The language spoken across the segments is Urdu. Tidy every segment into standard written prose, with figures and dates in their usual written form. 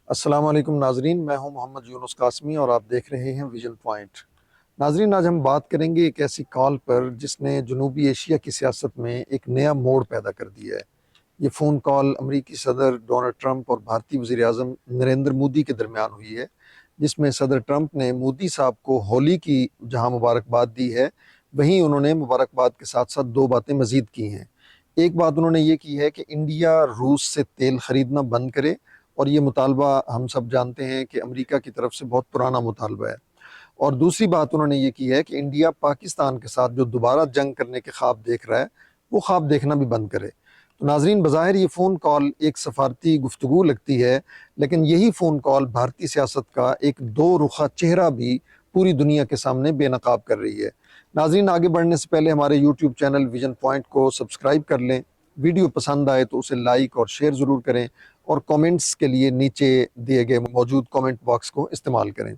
السلام علیکم ناظرین، میں ہوں محمد یونس قاسمی اور آپ دیکھ رہے ہیں ویژن پوائنٹ۔ ناظرین، آج ہم بات کریں گے ایک ایسی کال پر جس نے جنوبی ایشیا کی سیاست میں ایک نیا موڑ پیدا کر دیا ہے۔ یہ فون کال امریکی صدر ڈونلڈ ٹرمپ اور بھارتی وزیر اعظم نریندر مودی کے درمیان ہوئی ہے، جس میں صدر ٹرمپ نے مودی صاحب کو ہولی کی جہاں مبارکباد دی ہے، وہیں انہوں نے مبارکباد کے ساتھ ساتھ دو باتیں مزید کی ہیں۔ ایک بات انہوں نے یہ کی ہے کہ انڈیا روس سے تیل خریدنا بند کرے، اور یہ مطالبہ ہم سب جانتے ہیں کہ امریکہ کی طرف سے بہت پرانا مطالبہ ہے۔ اور دوسری بات انہوں نے یہ کی ہے کہ انڈیا پاکستان کے ساتھ جو دوبارہ جنگ کرنے کے خواب دیکھ رہا ہے، وہ خواب دیکھنا بھی بند کرے۔ تو ناظرین، بظاہر یہ فون کال ایک سفارتی گفتگو لگتی ہے، لیکن یہی فون کال بھارتی سیاست کا ایک دو رخہ چہرہ بھی پوری دنیا کے سامنے بے نقاب کر رہی ہے۔ ناظرین، آگے بڑھنے سے پہلے ہمارے یوٹیوب چینل ویژن پوائنٹ کو سبسکرائب کر لیں، ویڈیو پسند آئے تو اسے لائک اور شیئر ضرور کریں، اور کومنٹس کے لیے نیچے دیے گئے موجود کومنٹ باکس کو استعمال کریں۔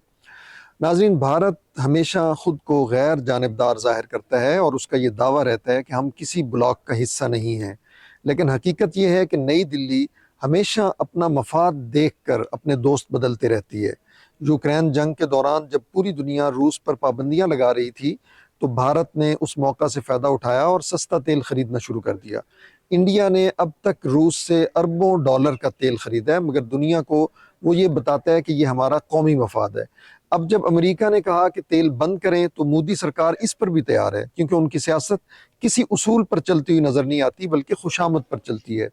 ناظرین، بھارت ہمیشہ خود کو غیر جانبدار ظاہر کرتا ہے اور اس کا یہ دعویٰ رہتا ہے کہ ہم کسی بلاک کا حصہ نہیں ہیں، لیکن حقیقت یہ ہے کہ نئی دلی ہمیشہ اپنا مفاد دیکھ کر اپنے دوست بدلتے رہتی ہے۔ یوکرین جنگ کے دوران جب پوری دنیا روس پر پابندیاں لگا رہی تھی تو بھارت نے اس موقع سے فائدہ اٹھایا اور سستا تیل خریدنا شروع کر دیا۔ انڈیا نے اب تک روس سے اربوں ڈالر کا تیل خریدا ہے، مگر دنیا کو وہ یہ بتاتا ہے کہ یہ ہمارا قومی مفاد ہے۔ اب جب امریکہ نے کہا کہ تیل بند کریں تو مودی سرکار اس پر بھی تیار ہے، کیونکہ ان کی سیاست کسی اصول پر چلتی ہوئی نظر نہیں آتی بلکہ خوشامد پر چلتی ہے۔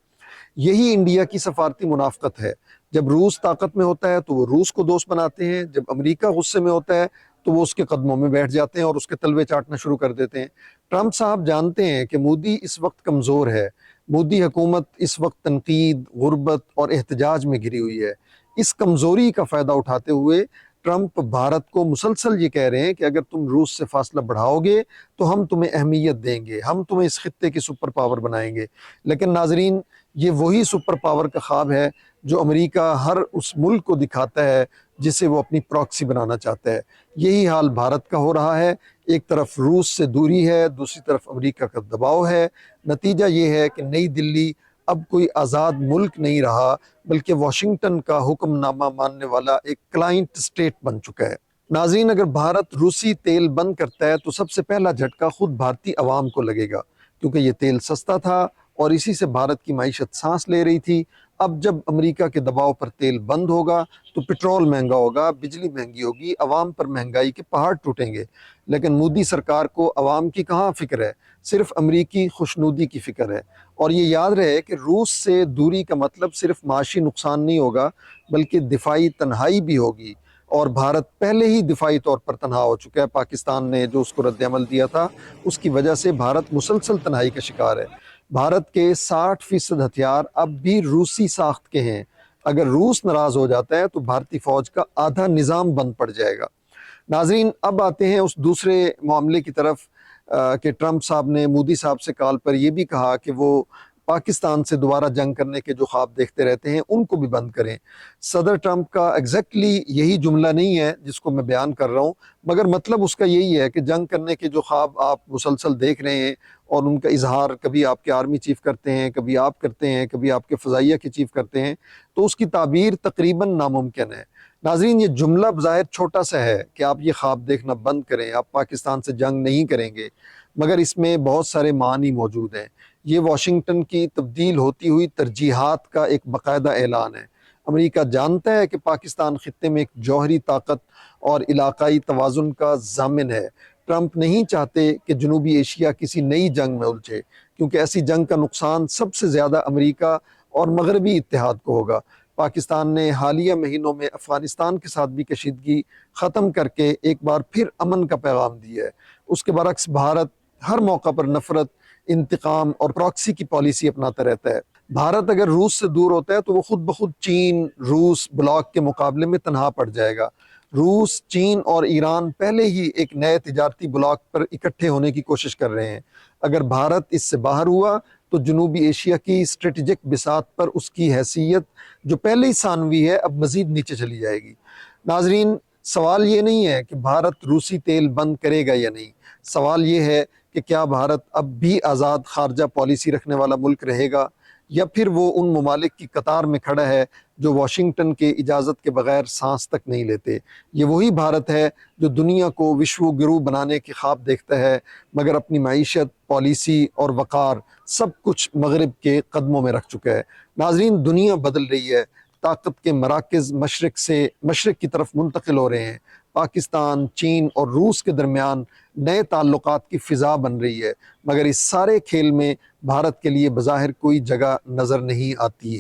یہی انڈیا کی سفارتی منافقت ہے۔ جب روس طاقت میں ہوتا ہے تو وہ روس کو دوست بناتے ہیں، جب امریکہ غصے میں ہوتا ہے تو وہ اس کے قدموں میں بیٹھ جاتے ہیں اور اس کے تلوے چاٹنا شروع کر دیتے ہیں۔ ٹرمپ صاحب جانتے ہیں کہ مودی اس وقت کمزور ہے۔ مودی حکومت اس وقت تنقید، غربت اور احتجاج میں گھری ہوئی ہے۔ اس کمزوری کا فائدہ اٹھاتے ہوئے ٹرمپ بھارت کو مسلسل یہ کہہ رہے ہیں کہ اگر تم روس سے فاصلہ بڑھاؤ گے تو ہم تمہیں اہمیت دیں گے، ہم تمہیں اس خطے کی سپر پاور بنائیں گے۔ لیکن ناظرین، یہ وہی سپر پاور کا خواب ہے جو امریکہ ہر اس ملک کو دکھاتا ہے جسے وہ اپنی پراکسی بنانا چاہتا ہے۔ یہی حال بھارت کا ہو رہا ہے۔ ایک طرف روس سے دوری ہے، دوسری طرف امریکہ کا دباؤ ہے۔ نتیجہ یہ ہے کہ نئی دلی اب کوئی آزاد ملک نہیں رہا، بلکہ واشنگٹن کا حکم نامہ ماننے والا ایک کلائنٹ اسٹیٹ بن چکا ہے۔ ناظرین، اگر بھارت روسی تیل بند کرتا ہے تو سب سے پہلا جھٹکا خود بھارتی عوام کو لگے گا، کیونکہ یہ تیل سستا تھا اور اسی سے بھارت کی معیشت سانس لے رہی تھی۔ اب جب امریکہ کے دباؤ پر تیل بند ہوگا تو پٹرول مہنگا ہوگا، بجلی مہنگی ہوگی، عوام پر مہنگائی کے پہاڑ ٹوٹیں گے۔ لیکن مودی سرکار کو عوام کی کہاں فکر ہے، صرف امریکی خوشنودی کی فکر ہے۔ اور یہ یاد رہے کہ روس سے دوری کا مطلب صرف معاشی نقصان نہیں ہوگا بلکہ دفاعی تنہائی بھی ہوگی، اور بھارت پہلے ہی دفاعی طور پر تنہا ہو چکا ہے۔ پاکستان نے جو اس کو رد عمل دیا تھا اس کی وجہ سے بھارت مسلسل تنہائی کا شکار ہے۔ بھارت کے 60% ہتھیار اب بھی روسی ساخت کے ہیں۔ اگر روس ناراض ہو جاتا ہے تو بھارتی فوج کا آدھا نظام بند پڑ جائے گا۔ ناظرین، اب آتے ہیں اس دوسرے معاملے کی طرف کہ ٹرمپ صاحب نے مودی صاحب سے کال پر یہ بھی کہا کہ وہ پاکستان سے دوبارہ جنگ کرنے کے جو خواب دیکھتے رہتے ہیں ان کو بھی بند کریں۔ صدر ٹرمپ کا ایگزیکٹلی یہی جملہ نہیں ہے جس کو میں بیان کر رہا ہوں، مگر مطلب اس کا یہی ہے کہ جنگ کرنے کے جو خواب آپ مسلسل دیکھ رہے ہیں اور ان کا اظہار کبھی آپ کے آرمی چیف کرتے ہیں، کبھی آپ کرتے ہیں، کبھی آپ کے فضائیہ کے چیف کرتے ہیں، تو اس کی تعبیر تقریباً ناممکن ہے۔ ناظرین، یہ جملہ بظاہر چھوٹا سا ہے کہ آپ یہ خواب دیکھنا بند کریں، آپ پاکستان سے جنگ نہیں کریں گے، مگر اس میں بہت سارے معنی موجود ہیں۔ یہ واشنگٹن کی تبدیل ہوتی ہوئی ترجیحات کا ایک باقاعدہ اعلان ہے۔ امریکہ جانتا ہے کہ پاکستان خطے میں ایک جوہری طاقت اور علاقائی توازن کا ضامن ہے۔ ٹرمپ نہیں چاہتے کہ جنوبی ایشیا کسی نئی جنگ میں الجھے، کیونکہ ایسی جنگ کا نقصان سب سے زیادہ امریکہ اور مغربی اتحاد کو ہوگا۔ پاکستان نے حالیہ مہینوں میں افغانستان کے ساتھ بھی کشیدگی ختم کر کے ایک بار پھر امن کا پیغام دیا ہے۔ اس کے برعکس بھارت ہر موقع پر نفرت، انتقام اور پراکسی کی پالیسی اپناتا رہتا ہے۔ بھارت اگر روس سے دور ہوتا ہے تو وہ خود بخود چین روس بلاک کے مقابلے میں تنہا پڑ جائے گا۔ روس، چین اور ایران پہلے ہی ایک نئے تجارتی بلاک پر اکٹھے ہونے کی کوشش کر رہے ہیں۔ اگر بھارت اس سے باہر ہوا تو جنوبی ایشیا کی اسٹریٹجک بساط پر اس کی حیثیت جو پہلے ہی ثانوی ہے اب مزید نیچے چلی جائے گی۔ ناظرین، سوال یہ نہیں ہے کہ بھارت روسی تیل بند کرے گا یا نہیں، سوال یہ ہے کہ کیا بھارت اب بھی آزاد خارجہ پالیسی رکھنے والا ملک رہے گا، یا پھر وہ ان ممالک کی قطار میں کھڑا ہے جو واشنگٹن کے اجازت کے بغیر سانس تک نہیں لیتے۔ یہ وہی بھارت ہے جو دنیا کو وشو گرو بنانے کے خواب دیکھتا ہے، مگر اپنی معیشت، پالیسی اور وقار سب کچھ مغرب کے قدموں میں رکھ چکا ہے۔ ناظرین، دنیا بدل رہی ہے، طاقت کے مراکز مشرق کی طرف منتقل ہو رہے ہیں۔ پاکستان، چین اور روس کے درمیان نئے تعلقات کی فضا بن رہی ہے، مگر اس سارے کھیل میں بھارت کے لیے بظاہر کوئی جگہ نظر نہیں آتی۔